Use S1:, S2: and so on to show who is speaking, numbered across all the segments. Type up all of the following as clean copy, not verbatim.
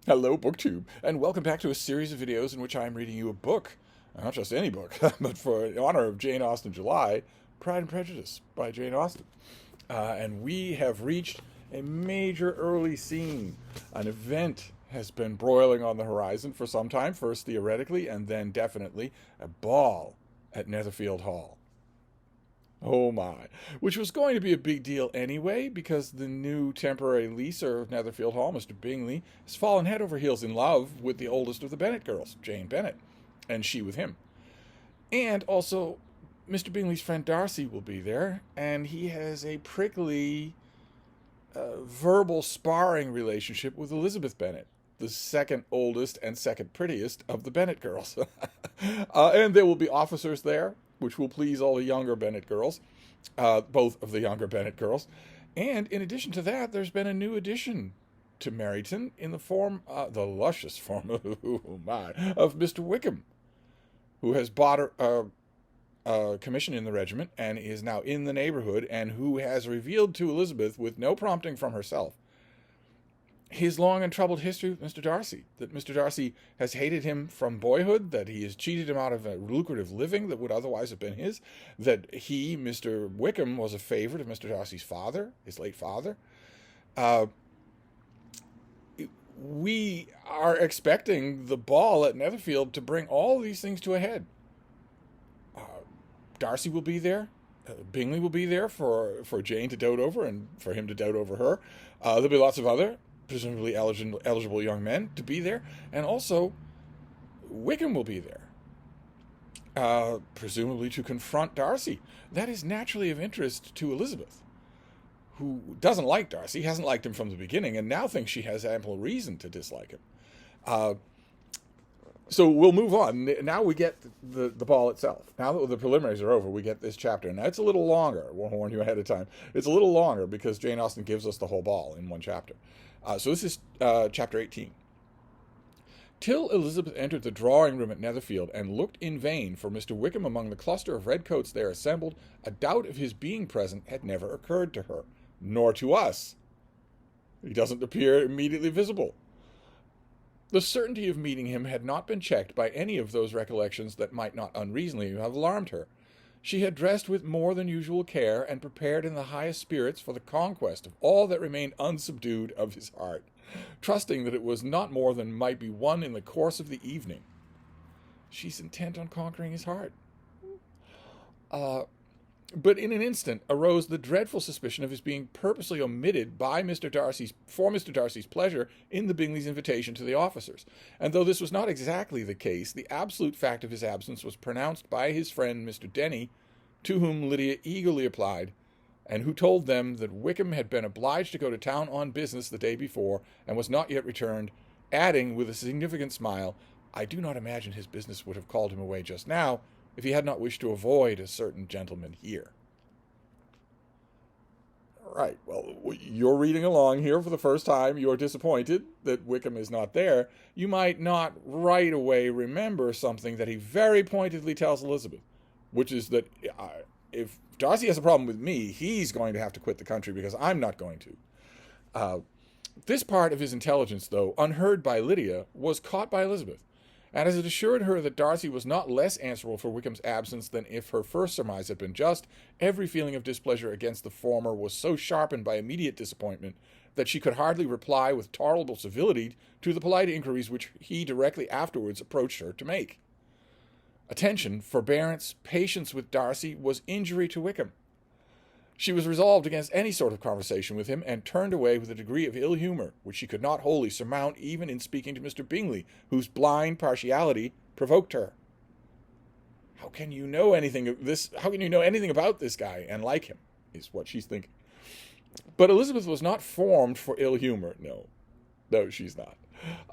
S1: Hello, BookTube, and welcome back to a series of videos in which I am reading you a book. Not just any book, but for in honor of Jane Austen July, Pride and Prejudice by Jane Austen. And we have reached a major early scene. An event has been broiling on the horizon for some time, first theoretically and then definitely a ball at Netherfield Hall. Oh my. Which was going to be a big deal anyway, because the new temporary leaser of Netherfield Hall, Mr. Bingley, has fallen head over heels in love with the oldest of the Bennet girls, Jane Bennet, and she with him. And also, Mr. Bingley's friend Darcy will be there, and he has a prickly verbal sparring relationship with Elizabeth Bennet, the second oldest and second prettiest of the Bennet girls. And there will be officers there, which will please all the younger Bennet girls, both of the younger Bennet girls. And in addition to that, there's been a new addition to Meryton in the form, the luscious form of Mr. Wickham, who has bought a commission in the regiment and is now in the neighborhood, and who has revealed to Elizabeth, with no prompting from herself, his long and troubled history with Mr. Darcy, that Mr. Darcy has hated him from boyhood, that he has cheated him out of a lucrative living that would otherwise have been his, that he, Mr. Wickham, was a favorite of Mr. Darcy's father, his late father. We are expecting the ball at Netherfield to bring all these things to a head. Darcy will be there. Bingley will be there for Jane to dote over and for him to dote over her. There'll be lots of other presumably eligible young men to be there, and also Wickham will be there, presumably to confront Darcy. That is naturally of interest to Elizabeth, who doesn't like Darcy, hasn't liked him from the beginning, and now thinks she has ample reason to dislike him. So we'll move on. Now we get the ball itself. Now that the preliminaries are over, we get this chapter. Now it's a little longer. We'll warn you ahead of time. It's a little longer because Jane Austen gives us the whole ball in one chapter. So this is chapter 18. Till Elizabeth entered the drawing room at Netherfield and looked in vain for Mr. Wickham among the cluster of redcoats there assembled, a doubt of his being present had never occurred to her, nor to us. He doesn't appear immediately visible. The certainty of meeting him had not been checked by any of those recollections that might not unreasonably have alarmed her. She had dressed with more than usual care, and prepared in the highest spirits for the conquest of all that remained unsubdued of his heart, trusting that it was not more than might be won in the course of the evening. She's intent on conquering his heart. But in an instant arose the dreadful suspicion of his being purposely omitted by for Mr. Darcy's pleasure in the Bingley's invitation to the officers. And though this was not exactly the case, the absolute fact of his absence was pronounced by his friend Mr. Denny, to whom Lydia eagerly applied, and who told them that Wickham had been obliged to go to town on business the day before, and was not yet returned, adding with a significant smile, "I do not imagine his business would have called him away just now, if he had not wished to avoid a certain gentleman here." Right, well, you're reading along here for the first time. You're disappointed that Wickham is not there. You might not right away remember something that he very pointedly tells Elizabeth, which is that if Darcy has a problem with me, he's going to have to quit the country because I'm not going to. This part of his intelligence, though, unheard by Lydia, was caught by Elizabeth. And as it assured her that Darcy was not less answerable for Wickham's absence than if her first surmise had been just, every feeling of displeasure against the former was so sharpened by immediate disappointment that she could hardly reply with tolerable civility to the polite inquiries which he directly afterwards approached her to make. Attention, forbearance, patience with Darcy was injury to Wickham. She was resolved against any sort of conversation with him, and turned away with a degree of ill humour which she could not wholly surmount even in speaking to Mr. Bingley, whose blind partiality provoked her. How can you know anything of this? How can you know anything about this guy and like him? Is what she's thinking. But Elizabeth was not formed for ill humour. No, she's not.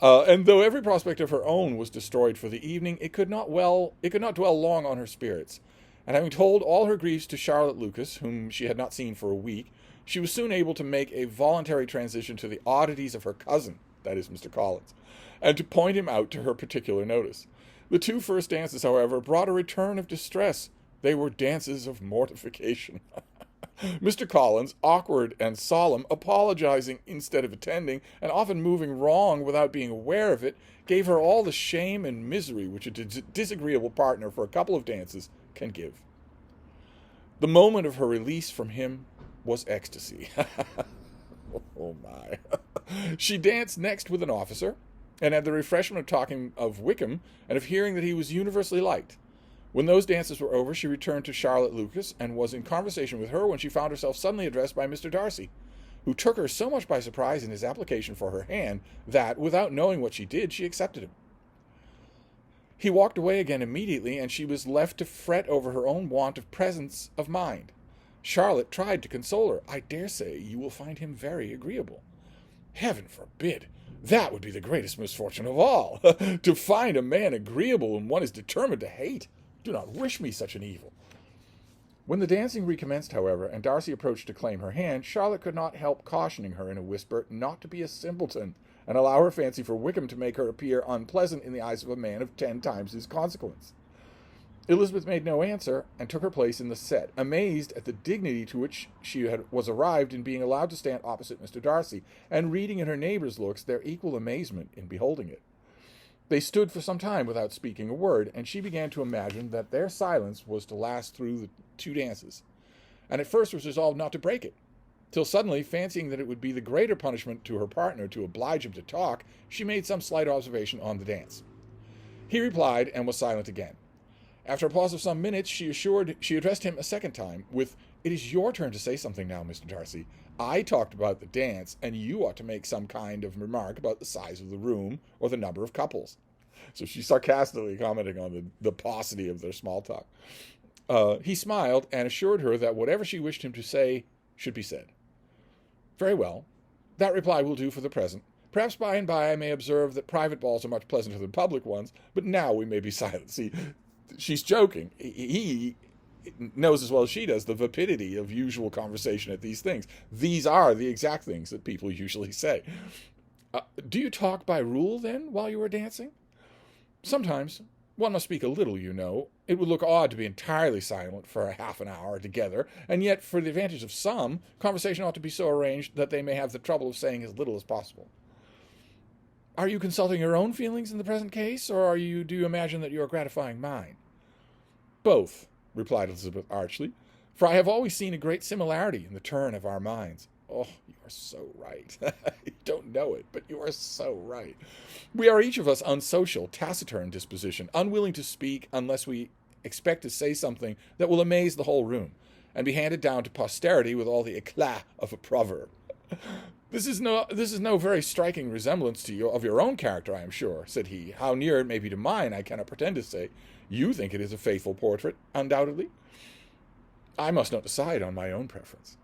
S1: And though every prospect of her own was destroyed for the evening, it could not dwell long on her spirits. And having told all her griefs to Charlotte Lucas, whom she had not seen for a week, she was soon able to make a voluntary transition to the oddities of her cousin, that is, Mr. Collins, and to point him out to her particular notice. The two first dances, however, brought a return of distress. They were dances of mortification. Mr. Collins, awkward and solemn, apologizing instead of attending, and often moving wrong without being aware of it, gave her all the shame and misery which a disagreeable partner for a couple of dances can give. The moment of her release from him was ecstasy. Oh my. She danced next with an officer, and had the refreshment of talking of Wickham, and of hearing that he was universally liked. When those dances were over, she returned to Charlotte Lucas, and was in conversation with her when she found herself suddenly addressed by Mr. Darcy, who took her so much by surprise in his application for her hand that, without knowing what she did, she accepted him. He walked away again immediately, and she was left to fret over her own want of presence of mind. Charlotte tried to console her. "I dare say you will find him very agreeable." "Heaven forbid! That would be the greatest misfortune of all, to find a man agreeable whom one is determined to hate. Do not wish me such an evil." When the dancing recommenced, however, and Darcy approached to claim her hand, Charlotte could not help cautioning her in a whisper not to be a simpleton, and allow her fancy for Wickham to make her appear unpleasant in the eyes of a man of 10 times his consequence. Elizabeth made no answer, and took her place in the set, amazed at the dignity to which she was arrived in being allowed to stand opposite Mr. Darcy, and reading in her neighbours' looks their equal amazement in beholding it. They stood for some time without speaking a word, and she began to imagine that their silence was to last through the 2 dances, and at first was resolved not to break it, till suddenly, fancying that it would be the greater punishment to her partner to oblige him to talk, she made some slight observation on the dance. He replied, and was silent again. After a pause of some minutes, she addressed him a second time, with, "It is your turn to say something now, Mr. Darcy. I talked about the dance, and you ought to make some kind of remark about the size of the room, or the number of couples." So she's sarcastically commenting on the paucity of their small talk. He smiled, and assured her that whatever she wished him to say should be said. "Very well. That reply will do for the present. Perhaps by and by I may observe that private balls are much pleasanter than public ones, but now we may be silent." See, she's joking. He knows as well as she does the vapidity of usual conversation at these things. These are the exact things that people usually say. "Do you talk by rule, then, while you are dancing?" "Sometimes. One must speak a little, you know. It would look odd to be entirely silent for half an hour together, and yet, for the advantage of some, conversation ought to be so arranged that they may have the trouble of saying as little as possible." "Are you consulting your own feelings in the present case, or do you imagine that you are gratifying mine?" "Both," replied Elizabeth archly, "for I have always seen a great similarity in the turn of our minds." "Oh, you are so right." You don't know it, but you are so right. "We are each of us unsocial, taciturn disposition, unwilling to speak unless we expect to say something that will amaze the whole room, and be handed down to posterity with all the éclat of a proverb. This is no very striking resemblance of your own character, I am sure," said he. "How near it may be to mine, I cannot pretend to say. You think it is a faithful portrait, undoubtedly." "I must not decide on my own preference."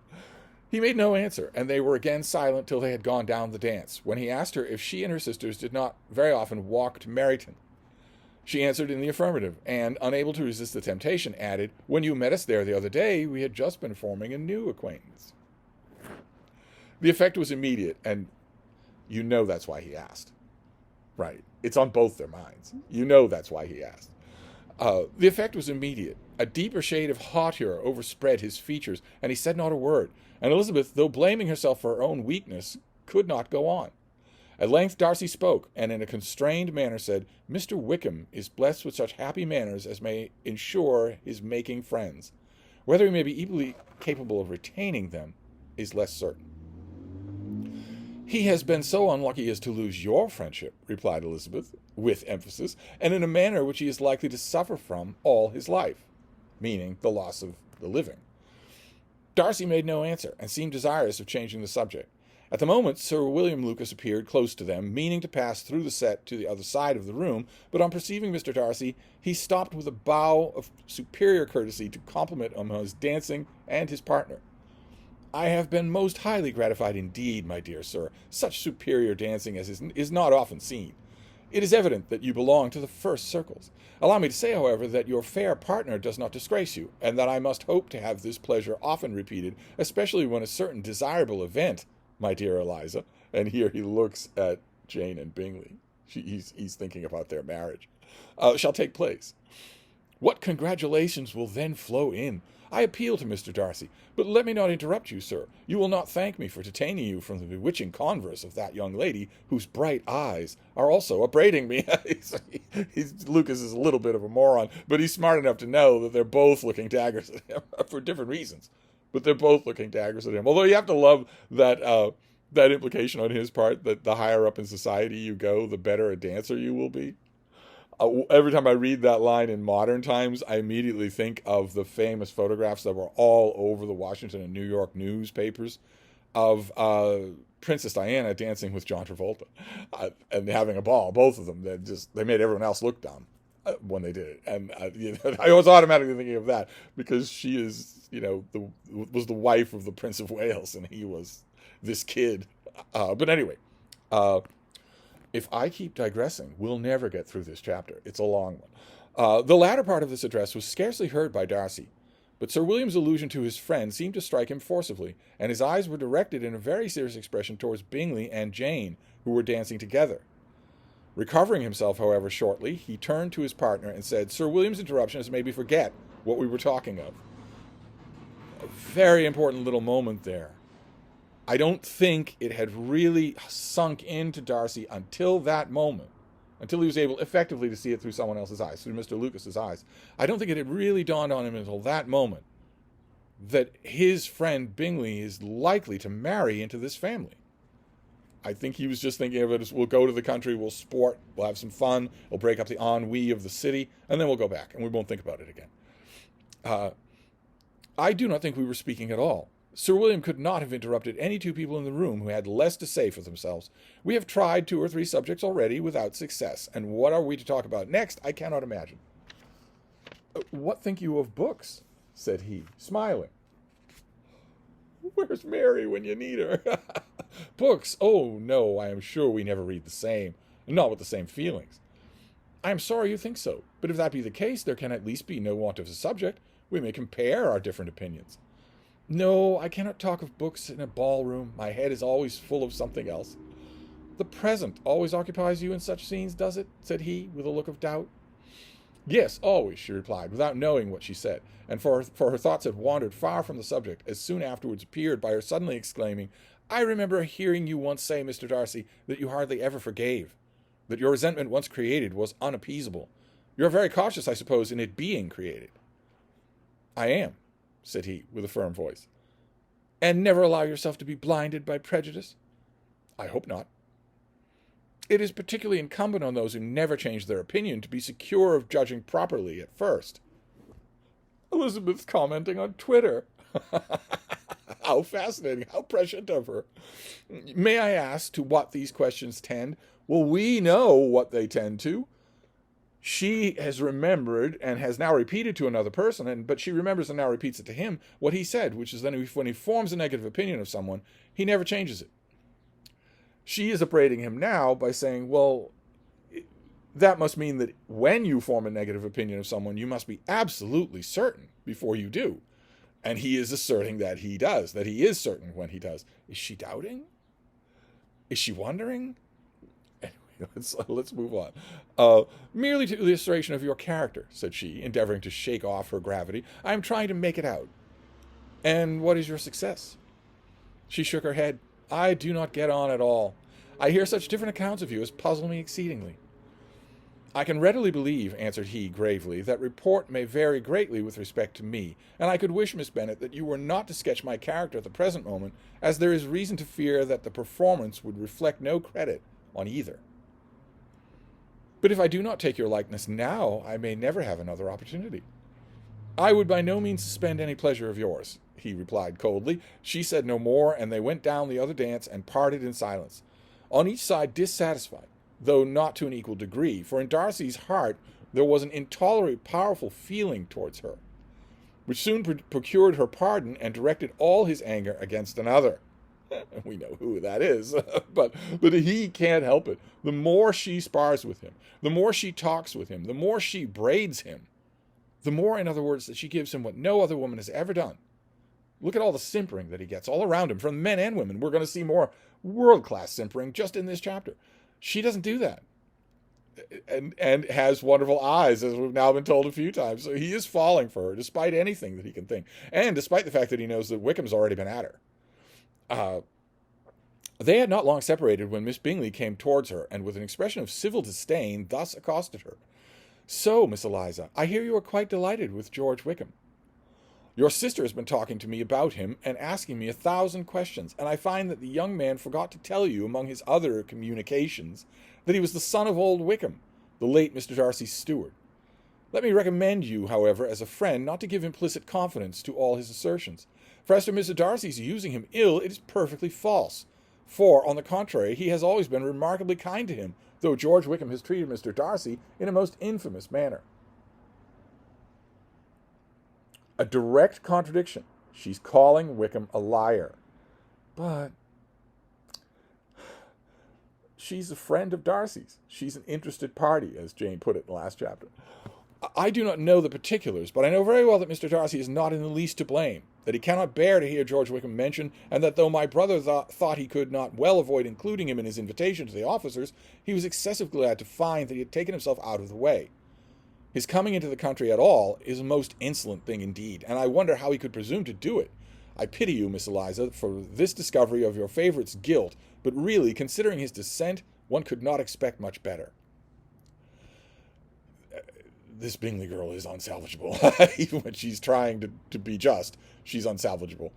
S1: He made no answer, and they were again silent till they had gone down the dance, when he asked her if she and her sisters did not very often walk to Meryton. She answered in the affirmative, and, unable to resist the temptation, added, "When you met us there the other day, we had just been forming a new acquaintance." The effect was immediate, and you know that's why he asked. Right. It's on both their minds. You know that's why he asked. The effect was immediate. A deeper shade of hauteur overspread his features, and he said not a word, and Elizabeth, though blaming herself for her own weakness, could not go on. At length Darcy spoke, and in a constrained manner said, "Mr. Wickham is blessed with such happy manners as may ensure his making friends. Whether he may be equally capable of retaining them is less certain." "He has been so unlucky as to lose your friendship," replied Elizabeth, with emphasis, "and in a manner which he is likely to suffer from all his life," meaning the loss of the living. Darcy made no answer, and seemed desirous of changing the subject. At the moment, Sir William Lucas appeared close to them, meaning to pass through the set to the other side of the room, but on perceiving Mr. Darcy, he stopped with a bow of superior courtesy to compliment him on his dancing and his partner. "I have been most highly gratified indeed, my dear sir. Such superior dancing as is not often seen. It is evident that you belong to the first circles. Allow me to say, however, that your fair partner does not disgrace you, and that I must hope to have this pleasure often repeated, especially when a certain desirable event, my dear Eliza," and here he looks at Jane and Bingley. He's thinking about their marriage, "shall take place. What congratulations will then flow in! I appeal to Mr. Darcy, but let me not interrupt you, sir. You will not thank me for detaining you from the bewitching converse of that young lady, whose bright eyes are also upbraiding me. Lucas is a little bit of a moron, but he's smart enough to know that they're both looking daggers at him for different reasons. But they're both looking daggers at him. Although you have to love that that implication on his part that the higher up in society you go, the better a dancer you will be. Every time I read that line in modern times, I immediately think of the famous photographs that were all over the Washington and New York newspapers of Princess Diana dancing with John Travolta and having a ball. Both of them. They made everyone else look dumb when they did it. And I was automatically thinking of that because she is, was the wife of the Prince of Wales, and he was this kid. But anyway. If I keep digressing, we'll never get through this chapter. It's a long one. The latter part of this address was scarcely heard by Darcy, but Sir William's allusion to his friend seemed to strike him forcibly, and his eyes were directed in a very serious expression towards Bingley and Jane, who were dancing together. Recovering himself, however, shortly, he turned to his partner and said, Sir William's interruption has made me forget what we were talking of. A very important little moment there. I don't think it had really sunk into Darcy until that moment, until he was able effectively to see it through someone else's eyes, through Mr. Lucas's eyes. I don't think it had really dawned on him until that moment that his friend Bingley is likely to marry into this family. I think he was just thinking of it as, we'll go to the country, we'll sport, we'll have some fun, we'll break up the ennui of the city, and then we'll go back, and we won't think about it again. I do not think we were speaking at all. Sir William could not have interrupted any two people in the room who had less to say for themselves. We have tried 2 or 3 subjects already without success, and what are we to talk about next, I cannot imagine. What think you of books? Said he, smiling. Where's Mary when you need her? Books? Oh, no, I am sure we never read the same, not with the same feelings. I am sorry you think so, but if that be the case, there can at least be no want of a subject. We may compare our different opinions. No, I cannot talk of books in a ballroom. My head is always full of something else. The present always occupies you in such scenes, does it? Said he, with a look of doubt. Yes, always, she replied, without knowing what she said, and for her thoughts had wandered far from the subject, as soon afterwards appeared by her suddenly exclaiming, I remember hearing you once say, Mr. Darcy, that you hardly ever forgave, that your resentment once created was unappeasable. You are very cautious, I suppose, in it being created. I am, said he, with a firm voice. And never allow yourself to be blinded by prejudice? I hope not. It is particularly incumbent on those who never change their opinion to be secure of judging properly at first. Elizabeth's commenting on Twitter. How fascinating, how prescient of her. May I ask to what these questions tend? Well, we know what they tend to. She has remembered and has now repeated to another person, but she remembers and now repeats it to him, what he said, which is that when he forms a negative opinion of someone, he never changes it. She is upbraiding him now by saying, well, that must mean that when you form a negative opinion of someone, you must be absolutely certain before you do. And he is asserting that he does, that he is certain when he does. Is she doubting? Is she wondering? Let's move on. Merely to illustration of your character, said she, endeavoring to shake off her gravity. I am trying to make it out. And what is your success? She shook her head. I do not get on at all. I hear such different accounts of you as puzzle me exceedingly. I can readily believe, answered he gravely, that report may vary greatly with respect to me, and I could wish, Miss Bennet, that you were not to sketch my character at the present moment, as there is reason to fear that the performance would reflect no credit on either. But if I do not take your likeness now, I may never have another opportunity. I would by no means suspend any pleasure of yours, he replied coldly. She said no more, and they went down the other dance and parted in silence, on each side dissatisfied, though not to an equal degree, for in Darcy's heart there was an intolerably powerful feeling towards her, which soon procured her pardon and directed all his anger against another. We know who that is, but he can't help it. The more she spars with him, the more she talks with him, the more she braids him, the more, in other words, that she gives him what no other woman has ever done. Look at all the simpering that he gets all around him, from men and women. We're going to see more world-class simpering just in this chapter. She doesn't do that. and has wonderful eyes, as we've now been told a few times. So he is falling for her, despite anything that he can think, and despite the fact that he knows that Wickham's already been at her. They had not long separated when Miss Bingley came towards her, and with an expression of civil disdain, thus accosted her. "So, Miss Eliza, I hear you are quite delighted with George Wickham. Your sister has been talking to me about him and asking me 1,000 questions, and I find that the young man forgot to tell you, among his other communications, that he was the son of old Wickham, the late Mr. Darcy's steward. Let me recommend you, however, as a friend, not to give implicit confidence to all his assertions, for as to Mr. Darcy's using him ill, it is perfectly false. For, on the contrary, he has always been remarkably kind to him, though George Wickham has treated Mr. Darcy in a most infamous manner." A direct contradiction. She's calling Wickham a liar. But she's a friend of Darcy's. She's an interested party, as Jane put it in the last chapter. I do not know the particulars, but I know very well that Mr. Darcy is not in the least to blame, that he cannot bear to hear George Wickham mentioned, and that though my brother thought he could not well avoid including him in his invitation to the officers, he was excessively glad to find that he had taken himself out of the way. His coming into the country at all is a most insolent thing indeed, and I wonder how he could presume to do it. I pity you, Miss Eliza, for this discovery of your favourite's guilt, but really, considering his descent, one could not expect much better. This Bingley girl is unsalvageable. Even when she's trying to be just, she's unsalvageable.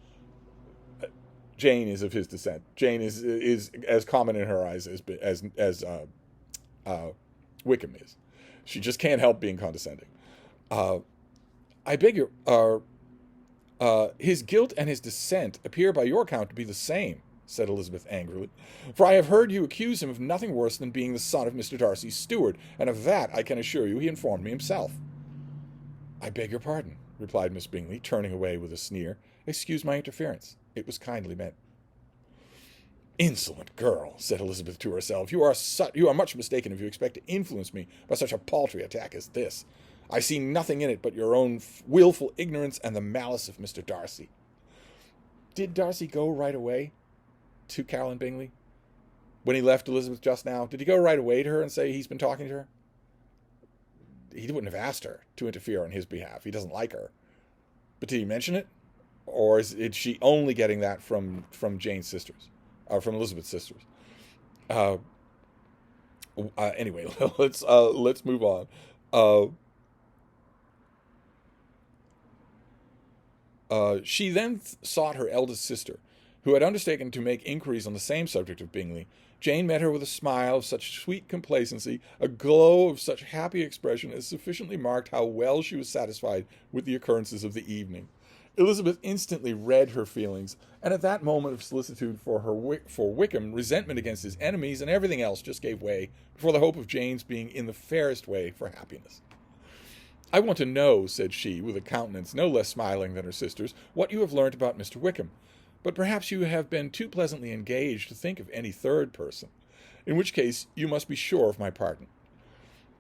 S1: Jane is of his descent. Jane is as common in her eyes as Wickham is. She just can't help being condescending. I beg your... his guilt and his descent appear by your account to be the same, said Elizabeth angrily, for I have heard you accuse him of nothing worse than being the son of Mr. Darcy's steward, and of that, I can assure you, he informed me himself. I beg your pardon, replied Miss Bingley, turning away with a sneer. Excuse my interference. It was kindly meant. Insolent girl, said Elizabeth to herself. You are much mistaken if you expect to influence me by such a paltry attack as this. I see nothing in it but your own wilful ignorance and the malice of Mr. Darcy. Did Darcy go right away to Caroline Bingley? When he left Elizabeth just now, did he go right away to her and say he's been talking to her? He wouldn't have asked her to interfere on his behalf. He doesn't like her. But did he mention it? Or is she only getting that from Jane's sisters? Or from Elizabeth's sisters? Anyway, let's move on. She then sought her eldest sister, who had undertaken to make inquiries on the same subject of Bingley. Jane met her with a smile of such sweet complacency, a glow of such happy expression as sufficiently marked how well she was satisfied with the occurrences of the evening. Elizabeth instantly read her feelings, and at that moment of solicitude for Wickham, resentment against his enemies, and everything else just gave way before the hope of Jane's being in the fairest way for happiness. I want to know, said she, with a countenance no less smiling than her sister's, what you have learnt about Mr. Wickham. But perhaps you have been too pleasantly engaged to think of any third person, in which case you must be sure of my pardon.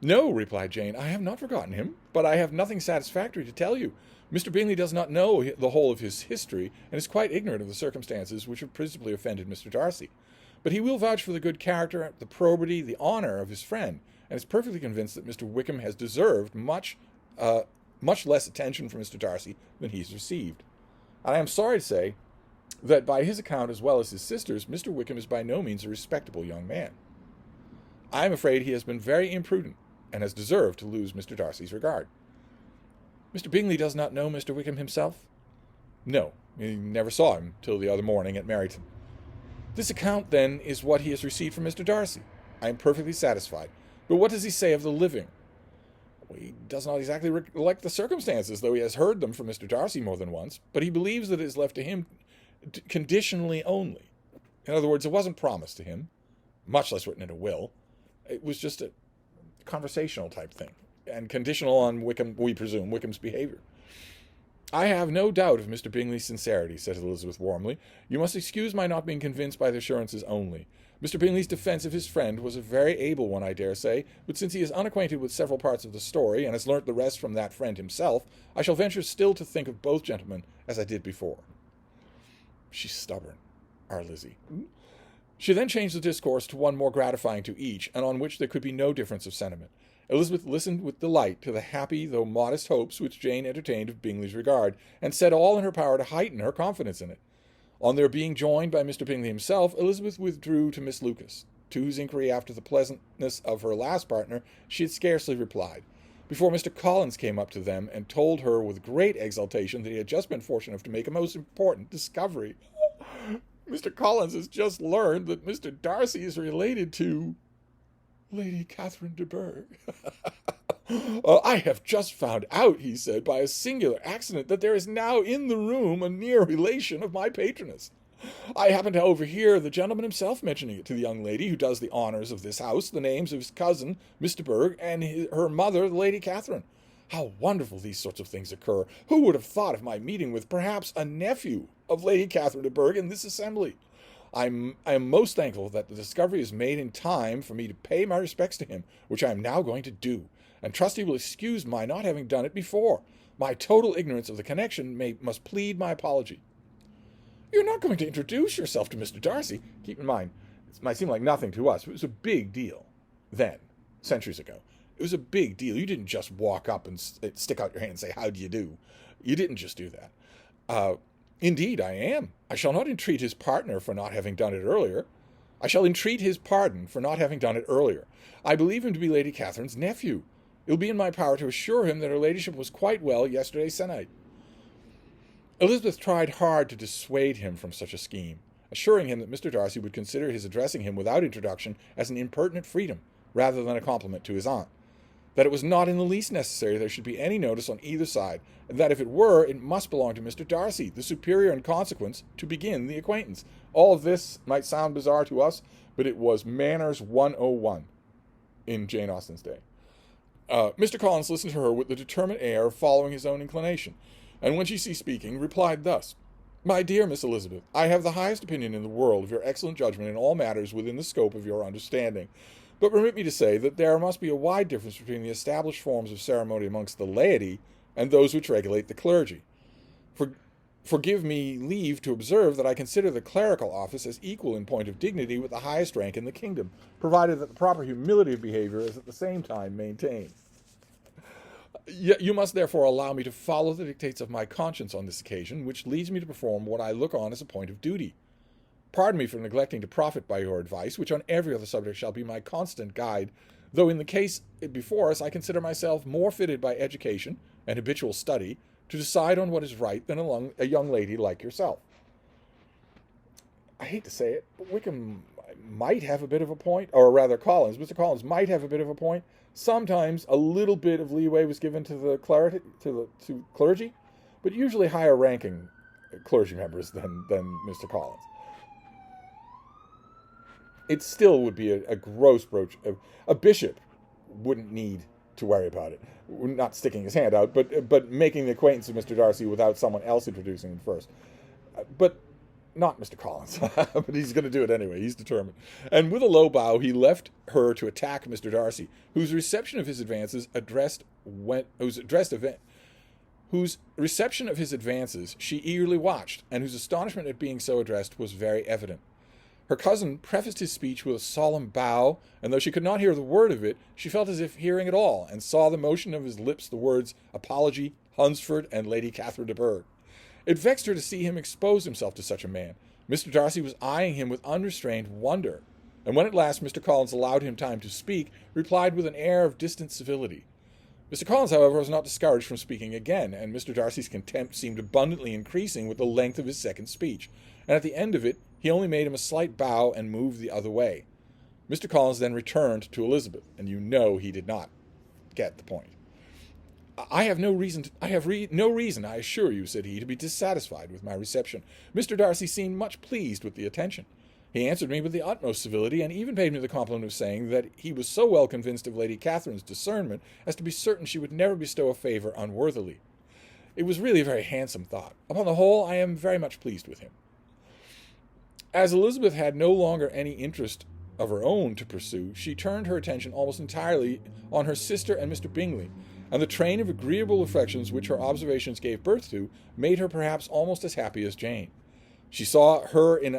S1: No, replied Jane, I have not forgotten him, but I have nothing satisfactory to tell you. Mr. Bingley does not know the whole of his history, and is quite ignorant of the circumstances which have principally offended Mr. Darcy. But he will vouch for the good character, the probity, the honour of his friend, and is perfectly convinced that Mr. Wickham has deserved much less attention from Mr. Darcy than he has received. And I am sorry to say that by his account as well as his sister's, Mr. Wickham is by no means a respectable young man. I am afraid he has been very imprudent, and has deserved to lose Mr. Darcy's regard. Mr. Bingley does not know Mr. Wickham himself? No, he never saw him till the other morning at Meryton. This account, then, is what he has received from Mr. Darcy. I am perfectly satisfied. But what does he say of the living? Well, he does not exactly recollect the circumstances, though he has heard them from Mr. Darcy more than once, but he believes that it is left to him conditionally only. In other words, it wasn't promised to him, much less written in a will. It was just a conversational type thing, and conditional on Wickham, we presume, Wickham's behavior. I have no doubt of Mr. Bingley's sincerity, said Elizabeth warmly. You must excuse my not being convinced by the assurances only. Mr. Bingley's defence of his friend was a very able one, I dare say, but since he is unacquainted with several parts of the story, and has learnt the rest from that friend himself, I shall venture still to think of both gentlemen as I did before. She's stubborn, our Lizzie. She then changed the discourse to one more gratifying to each, and on which there could be no difference of sentiment. Elizabeth listened with delight to the happy though modest hopes which Jane entertained of Bingley's regard, and said all in her power to heighten her confidence in it. On their being joined by Mr. Bingley himself, Elizabeth withdrew to Miss Lucas, to whose inquiry after the pleasantness of her last partner she had scarcely replied, before Mr. Collins came up to them and told her with great exultation that he had just been fortunate enough to make a most important discovery. Mr. Collins has just learned that Mr. Darcy is related to Lady Catherine de Bourgh. I have just found out, he said, by a singular accident, that there is now in the room a near relation of my patroness. I happened to overhear the gentleman himself mentioning it to the young lady who does the honours of this house, the names of his cousin, Mr. Bourgh, and her mother, Lady Catherine. How wonderful these sorts of things occur! Who would have thought of my meeting with perhaps a nephew of Lady Catherine de Bourgh in this assembly? I am most thankful that the discovery is made in time for me to pay my respects to him, which I am now going to do, and trust he will excuse my not having done it before. My total ignorance of the connection must plead my apology. You're not going to introduce yourself to Mr. Darcy. Keep in mind, it might seem like nothing to us, but it was a big deal then, centuries ago. It was a big deal. You didn't just walk up and stick out your hand and say, how do you do? You didn't just do that. Indeed, I am. I shall not entreat his partner for not having done it earlier. I shall entreat his pardon for not having done it earlier. I believe him to be Lady Catherine's nephew. It will be in my power to assure him that her ladyship was quite well yesterday se'nnight. Elizabeth tried hard to dissuade him from such a scheme, assuring him that Mr. Darcy would consider his addressing him without introduction as an impertinent freedom, rather than a compliment to his aunt, that it was not in the least necessary there should be any notice on either side, and that if it were, it must belong to Mr. Darcy, the superior in consequence, to begin the acquaintance. All of this might sound bizarre to us, but it was manners 101 in Jane Austen's day. Mr. Collins listened to her with the determined air of following his own inclination, and when she ceased speaking, replied thus: My dear Miss Elizabeth, I have the highest opinion in the world of your excellent judgment in all matters within the scope of your understanding. But permit me to say that there must be a wide difference between the established forms of ceremony amongst the laity and those which regulate the clergy. Forgive me leave to observe that I consider the clerical office as equal in point of dignity with the highest rank in the kingdom, provided that the proper humility of behavior is at the same time maintained. You must therefore allow me to follow the dictates of my conscience on this occasion, which leads me to perform what I look on as a point of duty. Pardon me for neglecting to profit by your advice, which on every other subject shall be my constant guide, though in the case before us I consider myself more fitted by education and habitual study to decide on what is right than a young lady like yourself. I hate to say it, but Wickham might have a bit of a point, or rather Mr. Collins might have a bit of a point. Sometimes a little bit of leeway was given to the clergy, but usually higher ranking clergy members than Mr. Collins. It still would be a gross broach. A bishop wouldn't need to worry about it. Not sticking his hand out, but making the acquaintance of Mr. Darcy without someone else introducing him first. But not Mr. Collins. But he's going to do it anyway. He's determined. And with a low bow, he left her to attack Mr. Darcy, whose reception of his advances she eagerly watched, and whose astonishment at being so addressed was very evident. Her cousin prefaced his speech with a solemn bow, and though she could not hear the word of it, she felt as if hearing it all, and saw the motion of his lips the words apology, Hunsford, and Lady Catherine de Bourgh. It vexed her to see him expose himself to such a man. Mr. Darcy was eyeing him with unrestrained wonder, and when at last Mr. Collins allowed him time to speak, replied with an air of distant civility. Mr. Collins, however, was not discouraged from speaking again, and Mr. Darcy's contempt seemed abundantly increasing with the length of his second speech, and at the end of it he only made him a slight bow and moved the other way. Mr. Collins then returned to Elizabeth, and you know he did not get the point. I have no reason, I assure you, said he, to be dissatisfied with my reception. Mr. Darcy seemed much pleased with the attention. He answered me with the utmost civility, and even paid me the compliment of saying that he was so well convinced of Lady Catherine's discernment as to be certain she would never bestow a favour unworthily. It was really a very handsome thought. Upon the whole, I am very much pleased with him. As Elizabeth had no longer any interest of her own to pursue, she turned her attention almost entirely on her sister and Mr. Bingley, and the train of agreeable reflections which her observations gave birth to made her perhaps almost as happy as Jane. She saw her in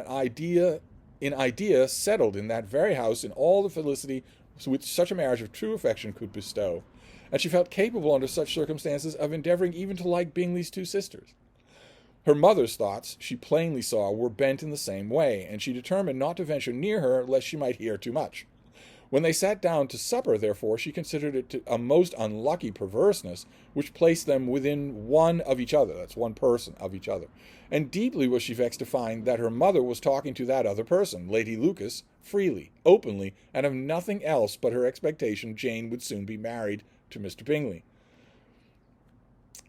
S1: in idea settled in that very house in all the felicity which such a marriage of true affection could bestow, and she felt capable under such circumstances of endeavouring even to like Bingley's two sisters. Her mother's thoughts, she plainly saw, were bent in the same way, and she determined not to venture near her lest she might hear too much. When they sat down to supper, therefore, she considered it a most unlucky perverseness which placed them within one of each other, that's one person of each other, and deeply was she vexed to find that her mother was talking to that other person, Lady Lucas, freely, openly, and of nothing else but her expectation Jane would soon be married to Mr. Bingley.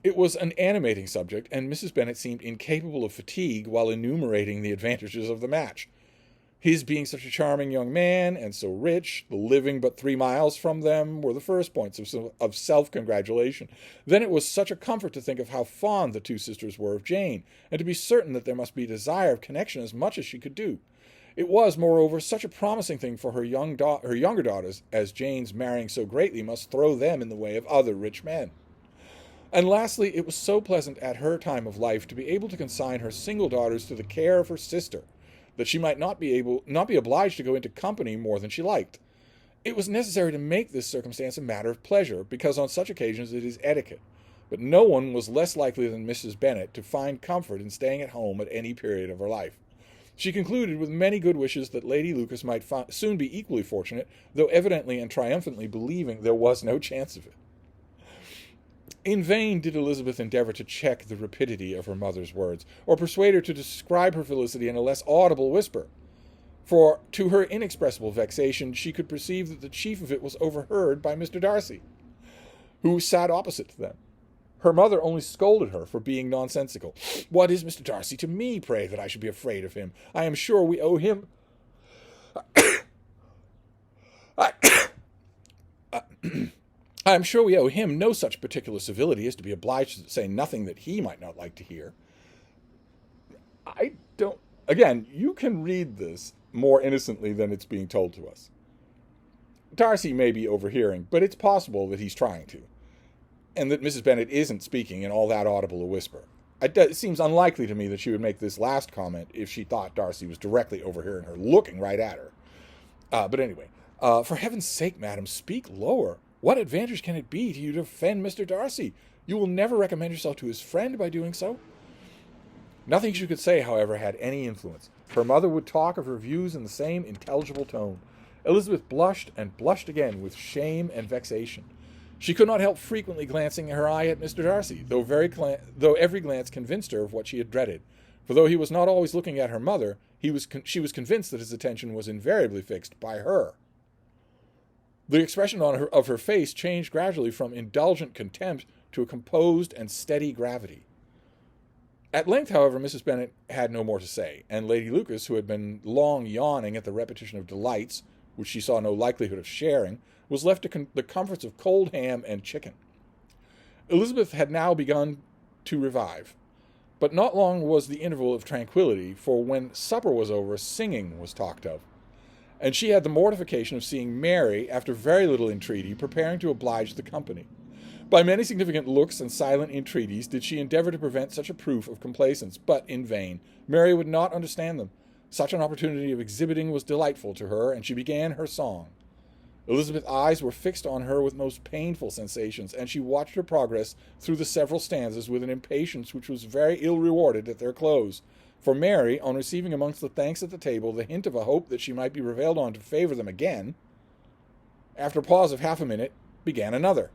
S1: It was an animating subject, and Mrs. Bennet seemed incapable of fatigue while enumerating the advantages of the match. His being such a charming young man, and so rich, the living but 3 miles from them, were the first points of self-congratulation. Then it was such a comfort to think of how fond the two sisters were of Jane, and to be certain that there must be desire of connection as much as she could do. It was, moreover, such a promising thing for her younger daughters, as Jane's marrying so greatly must throw them in the way of other rich men. And lastly, it was so pleasant at her time of life to be able to consign her single daughters to the care of her sister, that she might not be obliged to go into company more than she liked. It was necessary to make this circumstance a matter of pleasure, because on such occasions it is etiquette. But no one was less likely than Mrs. Bennet to find comfort in staying at home at any period of her life. She concluded with many good wishes that Lady Lucas might soon be equally fortunate, though evidently and triumphantly believing there was no chance of it. In vain did Elizabeth endeavour to check the rapidity of her mother's words, or persuade her to describe her felicity in a less audible whisper, for to her inexpressible vexation she could perceive that the chief of it was overheard by Mr. Darcy, who sat opposite to them. Her mother only scolded her for being nonsensical. "What is Mr. Darcy to me, pray, that I should be afraid of him? I am sure we owe him I am sure we owe him no such particular civility as to be obliged to say nothing that he might not like to hear." Again, you can read this more innocently than it's being told to us. Darcy may be overhearing, but it's possible that he's trying to, and that Mrs. Bennet isn't speaking in all that audible a whisper. It seems unlikely to me that she would make this last comment if she thought Darcy was directly overhearing her, looking right at her. But anyway, "For heaven's sake, madam, speak lower. What advantage can it be to you to offend Mr. Darcy? You will never recommend yourself to his friend by doing so." Nothing she could say, however, had any influence. Her mother would talk of her views in the same intelligible tone. Elizabeth blushed and blushed again with shame and vexation. She could not help frequently glancing her eye at Mr. Darcy, though every glance convinced her of what she had dreaded. For though he was not always looking at her mother, she was convinced that his attention was invariably fixed by her. The expression of her face changed gradually from indulgent contempt to a composed and steady gravity. At length, however, Mrs. Bennet had no more to say, and Lady Lucas, who had been long yawning at the repetition of delights which she saw no likelihood of sharing, was left to the comforts of cold ham and chicken. Elizabeth had now begun to revive, but not long was the interval of tranquillity, for when supper was over, singing was talked of, and she had the mortification of seeing Mary, after very little entreaty, preparing to oblige the company. By many significant looks and silent entreaties did she endeavour to prevent such a proof of complaisance, but in vain. Mary would not understand them. Such an opportunity of exhibiting was delightful to her, and she began her song. Elizabeth's eyes were fixed on her with most painful sensations, and she watched her progress through the several stanzas with an impatience which was very ill rewarded at their close. For Mary, on receiving amongst the thanks at the table the hint of a hope that she might be prevailed on to favour them again, after a pause of half a minute, began another.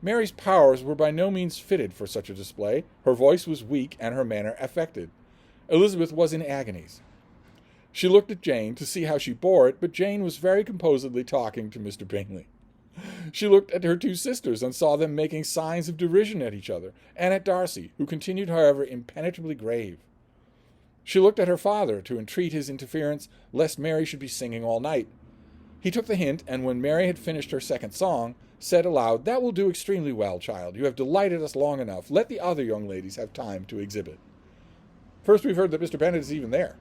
S1: Mary's powers were by no means fitted for such a display. Her voice was weak, and her manner affected. Elizabeth was in agonies. She looked at Jane to see how she bore it, but Jane was very composedly talking to Mr. Bingley. She looked at her two sisters and saw them making signs of derision at each other, and at Darcy, who continued, however, impenetrably grave. She looked at her father to entreat his interference, lest Mary should be singing all night. He took the hint, and when Mary had finished her second song, said aloud, "That will do extremely well, child. You have delighted us long enough. Let the other young ladies have time to exhibit." First we've heard that Mr. Bennet is even there.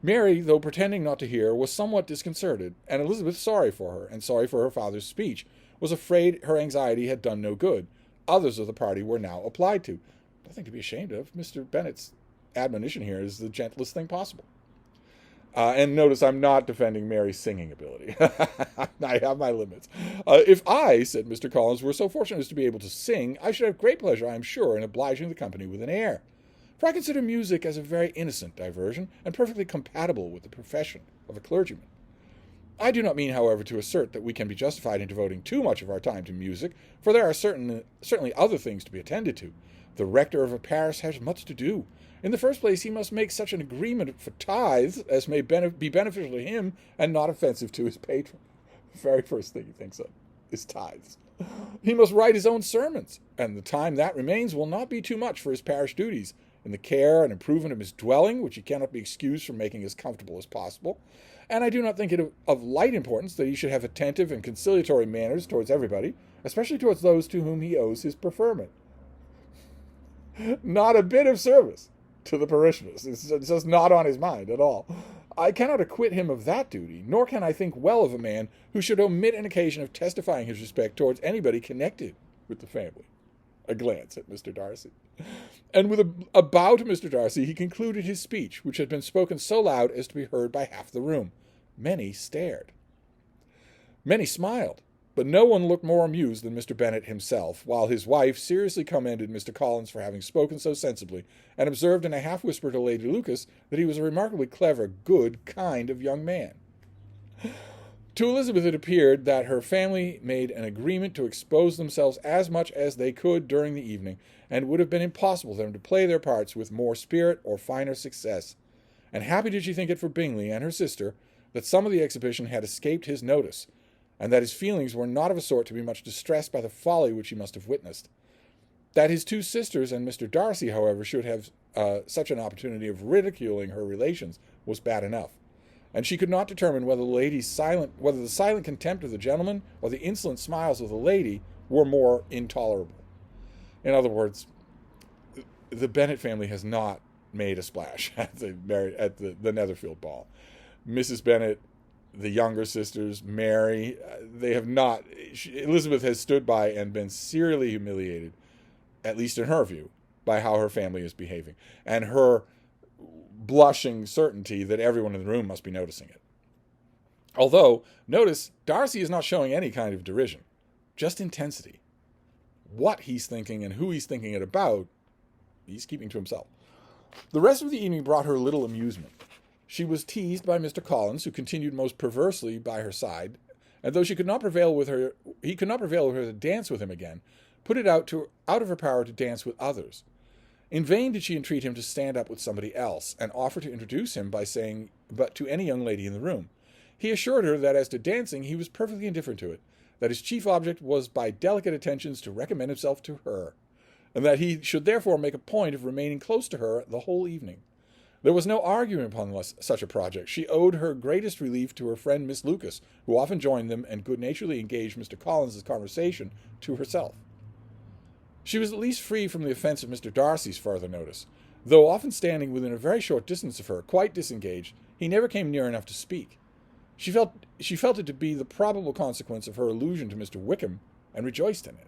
S1: Mary, though pretending not to hear, was somewhat disconcerted, and Elizabeth, sorry for her, and sorry for her father's speech, was afraid her anxiety had done no good. Others of the party were now applied to. Nothing to be ashamed of. Mr. Bennet's admonition here is the gentlest thing possible. And notice I'm not defending Mary's singing ability. I have my limits. If I, said Mr. Collins, were so fortunate as to be able to sing, I should have great pleasure, I am sure, in obliging the company with an air. For I consider music as a very innocent diversion, and perfectly compatible with the profession of a clergyman. I do not mean, however, to assert that we can be justified in devoting too much of our time to music, for there are certainly other things to be attended to. The rector of a parish has much to do. In the first place, he must make such an agreement for tithes as may be beneficial to him and not offensive to his patron. The very first thing he thinks of is tithes. He must write his own sermons, and the time that remains will not be too much for his parish duties, in the care and improvement of his dwelling, which he cannot be excused from making as comfortable as possible. And I do not think it of light importance that he should have attentive and conciliatory manners towards everybody, especially towards those to whom he owes his preferment. Not a bit of service to the parishioners. It's just not on his mind at all. I cannot acquit him of that duty, nor can I think well of a man who should omit an occasion of testifying his respect towards anybody connected with the family. A glance at Mr. Darcy. And with a bow to Mr. Darcy, he concluded his speech, which had been spoken so loud as to be heard by half the room. Many stared. Many smiled, but no one looked more amused than Mr. Bennet himself, while his wife seriously commended Mr. Collins for having spoken so sensibly, and observed in a half-whisper to Lady Lucas that he was a remarkably clever, good, kind of young man. To Elizabeth it appeared that her family made an agreement to expose themselves as much as they could during the evening, and it would have been impossible for them to play their parts with more spirit or finer success. And happy did she think it for Bingley and her sister that some of the exhibition had escaped his notice, and that his feelings were not of a sort to be much distressed by the folly which he must have witnessed. That his two sisters and Mr. Darcy, however, should have such an opportunity of ridiculing her relations was bad enough, and she could not determine whether the silent contempt of the gentleman or the insolent smiles of the lady were more intolerable. In other words, the Bennet family has not made a splash at the Netherfield ball. Mrs. Bennet, the younger sisters, Mary, they have not. Elizabeth has stood by and been serially humiliated, at least in her view, by how her family is behaving, and her blushing certainty that everyone in the room must be noticing it. Although, notice, Darcy is not showing any kind of derision, just intensity. What he's thinking and who he's thinking it about, he's keeping to himself. The rest of the evening brought her little amusement. She was teased by Mr. Collins, who continued most perversely by her side, and though he could not prevail with her to dance with him again, put it out of her power to dance with others. In vain did she entreat him to stand up with somebody else, and offer to introduce him by saying, but to any young lady in the room. He assured her that as to dancing he was perfectly indifferent to it, that his chief object was by delicate attentions to recommend himself to her, and that he should therefore make a point of remaining close to her the whole evening. There was no arguing upon such a project. She owed her greatest relief to her friend Miss Lucas, who often joined them and good-naturedly engaged Mr. Collins's conversation to herself. She was at least free from the offence of Mr. Darcy's farther notice. Though often standing within a very short distance of her, quite disengaged, he never came near enough to speak. She felt it to be the probable consequence of her allusion to Mr. Wickham, and rejoiced in it.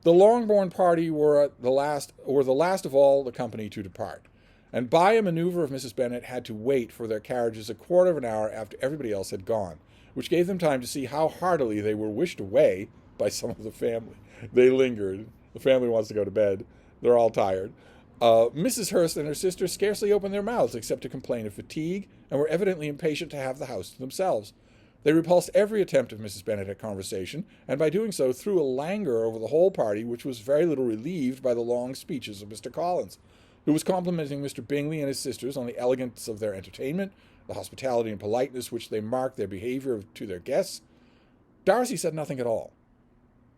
S1: The Longbourn party were the last of all the company to depart, and by a maneuver of Mrs. Bennet had to wait for their carriages a quarter of an hour after everybody else had gone, which gave them time to see how heartily they were wished away by some of the family. They lingered. The family wants to go to bed. They're all tired. Mrs. Hurst and her sister scarcely opened their mouths except to complain of fatigue, and were evidently impatient to have the house to themselves. They repulsed every attempt of Mrs. Bennet at conversation, and by doing so threw a languor over the whole party which was very little relieved by the long speeches of Mr. Collins, who was complimenting Mr. Bingley and his sisters on the elegance of their entertainment, the hospitality and politeness which they marked their behaviour to their guests. Darcy said nothing at all.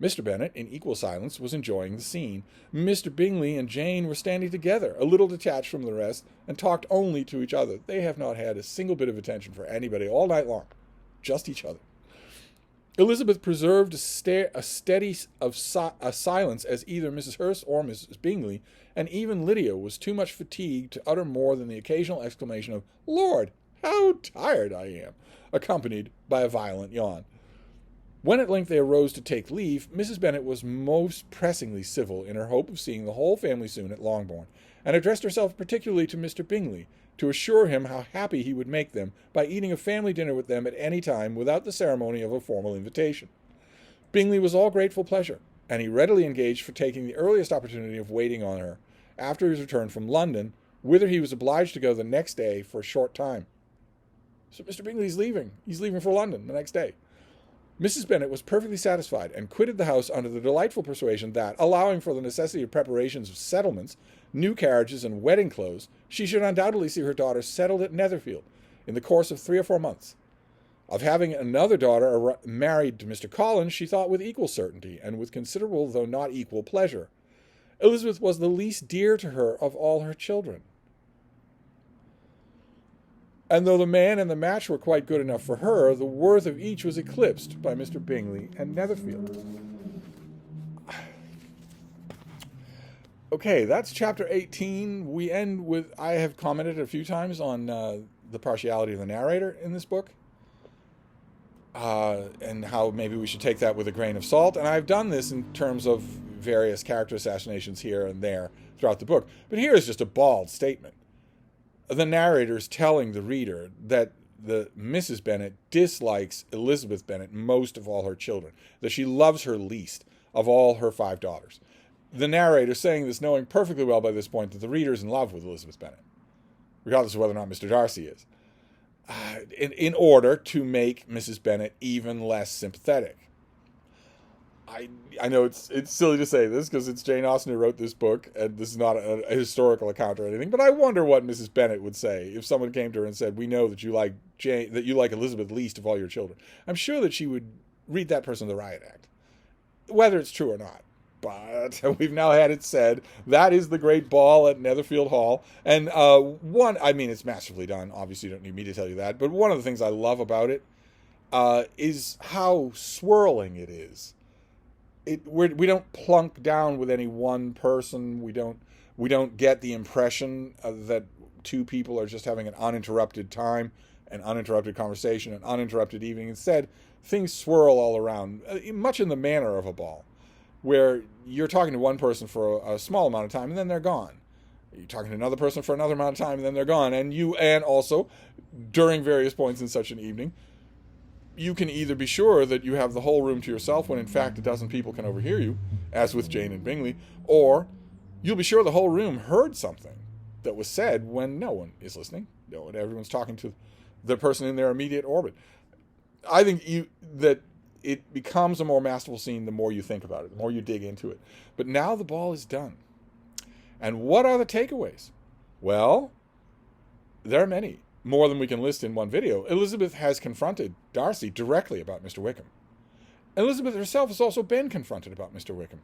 S1: Mr. Bennet, in equal silence, was enjoying the scene. Mr. Bingley and Jane were standing together, a little detached from the rest, and talked only to each other. They have not had a single bit of attention for anybody all night long, just each other. Elizabeth preserved a steady silence as either Mrs. Hurst or Mrs. Bingley, and even Lydia was too much fatigued to utter more than the occasional exclamation of, "Lord, how tired I am!" accompanied by a violent yawn. When at length they arose to take leave, Mrs. Bennet was most pressingly civil in her hope of seeing the whole family soon at Longbourn, and addressed herself particularly to Mr. Bingley, to assure him how happy he would make them by eating a family dinner with them at any time without the ceremony of a formal invitation. Bingley was all grateful pleasure, and he readily engaged for taking the earliest opportunity of waiting on her after his return from London, whither he was obliged to go the next day for a short time. So Mr. Bingley's leaving. He's leaving for London the next day. Mrs. Bennet was perfectly satisfied and quitted the house under the delightful persuasion that, allowing for the necessity of preparations of settlements, new carriages, and wedding clothes, she should undoubtedly see her daughter settled at Netherfield in the course of 3 or 4 months. Of having another daughter married to Mr. Collins, she thought with equal certainty, and with considerable though not equal pleasure. Elizabeth was the least dear to her of all her children. And though the man and the match were quite good enough for her, the worth of each was eclipsed by Mr. Bingley and Netherfield. Okay, that's chapter 18. We end with, I have commented a few times on the partiality of the narrator in this book, and how maybe we should take that with a grain of salt. And I've done this in terms of various character assassinations here and there throughout the book. But here is just a bald statement. The narrator is telling the reader that the Mrs. Bennet dislikes Elizabeth Bennet most of all her children, that she loves her least of all her 5 daughters. The narrator saying this knowing perfectly well by this point that the reader is in love with Elizabeth Bennet, regardless of whether or not Mr. Darcy is, in order to make Mrs. Bennet even less sympathetic. I know it's silly to say this because it's Jane Austen who wrote this book, and this is not a historical account or anything, but I wonder what Mrs. Bennet would say if someone came to her and said, "We know that you like Elizabeth least of all your children." I'm sure that she would read that person the riot act, whether it's true or not. But we've now had it said. That is the great ball at Netherfield Hall. And it's masterfully done. Obviously, you don't need me to tell you that. But one of the things I love about it is how swirling it is. We don't plunk down with any one person. We don't get the impression that 2 people are just having an uninterrupted time, an uninterrupted conversation, an uninterrupted evening. Instead, things swirl all around, much in the manner of a ball, where you're talking to one person for a small amount of time and then they're gone. You're talking to another person for another amount of time and then they're gone. And also, during various points in such an evening, you can either be sure that you have the whole room to yourself when in fact a dozen people can overhear you, as with Jane and Bingley, or you'll be sure the whole room heard something that was said when no one is listening. No one, everyone's talking to the person in their immediate orbit. I think that it becomes a more masterful scene the more you think about it, the more you dig into it. But now the ball is done. And what are the takeaways? Well, there are many. More than we can list in one video. Elizabeth has confronted Darcy directly about Mr. Wickham. Elizabeth herself has also been confronted about Mr. Wickham.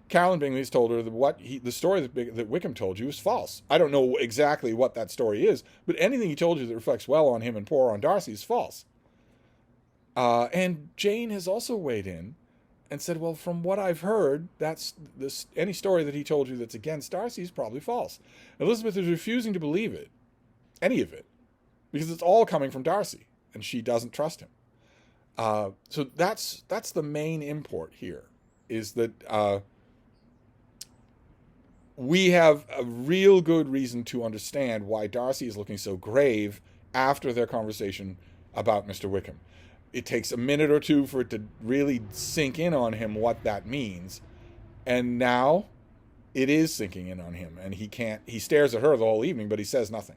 S1: Caroline Bingley has told her that the story that Wickham told you is false. I don't know exactly what that story is, but anything he told you that reflects well on him and poor on Darcy is false. And Jane has also weighed in and said, well, from what I've heard, any story that he told you that's against Darcy is probably false. Elizabeth is refusing to believe it, any of it, because it's all coming from Darcy, and she doesn't trust him. So that's the main import here, is that we have a real good reason to understand why Darcy is looking so grave after their conversation about Mr. Wickham. It takes a minute or two for it to really sink in on him what that means, and now it is sinking in on him, and he stares at her the whole evening, but he says nothing.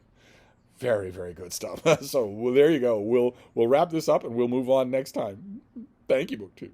S1: Very, very good stuff. So there you go. We'll wrap this up and we'll move on next time. Thank you, BookTube.